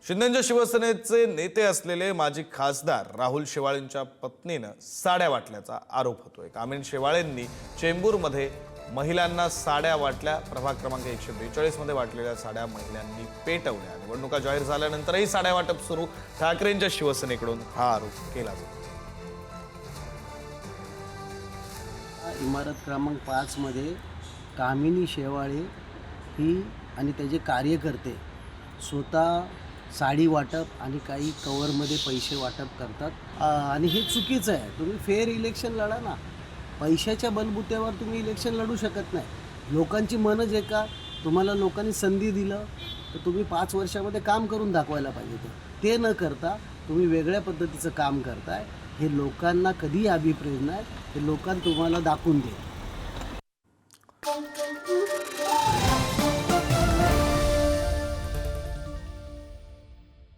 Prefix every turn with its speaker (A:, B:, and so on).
A: शिंदेच्या शिवसेनेचे नेते असलेले माजी खासदार राहुल शेवाळेंच्या पत्नीनं साड्या वाटल्याचा आरोप होतोय। कामिनी शेवाळेंनी चेंबूरमध्ये महिलांना साड्या वाटल्या। प्रभाग क्रमांक 142 मध्ये वाटलेल्या साड्या महिलांनी पेटवल्या। निवडणुका जाहीर झाल्यानंतरही साड्या वाटप सुरू। ठाकरेंच्या शिवसेनेकडून हा आरोप केला जातो।
B: इमारत क्रमांक 5 मध्ये कामिनी शेवाळे ही आणि त्याचे कार्यकर्ते स्वतः साडी वाटप आणि काही कवरमध्ये पैसे वाटप करतात आणि हे चुकीचं आहे। तुम्ही फेअर इलेक्शन लढा ना, पैशाच्या बलबुत्यावर तुम्ही इलेक्शन लढू शकत नाही। लोकांची मनं जे का तुम्हाला लोकांनी संधी दिलं तर तुम्ही 5 वर्षामध्ये काम करून दाखवायला पाहिजे। ते न करता तुम्ही वेगळ्या पद्धतीचं काम करताय। हे लोकांना कधी अभिप्रेत नाही, हे लोकांना तुम्हाला दाखवून दे।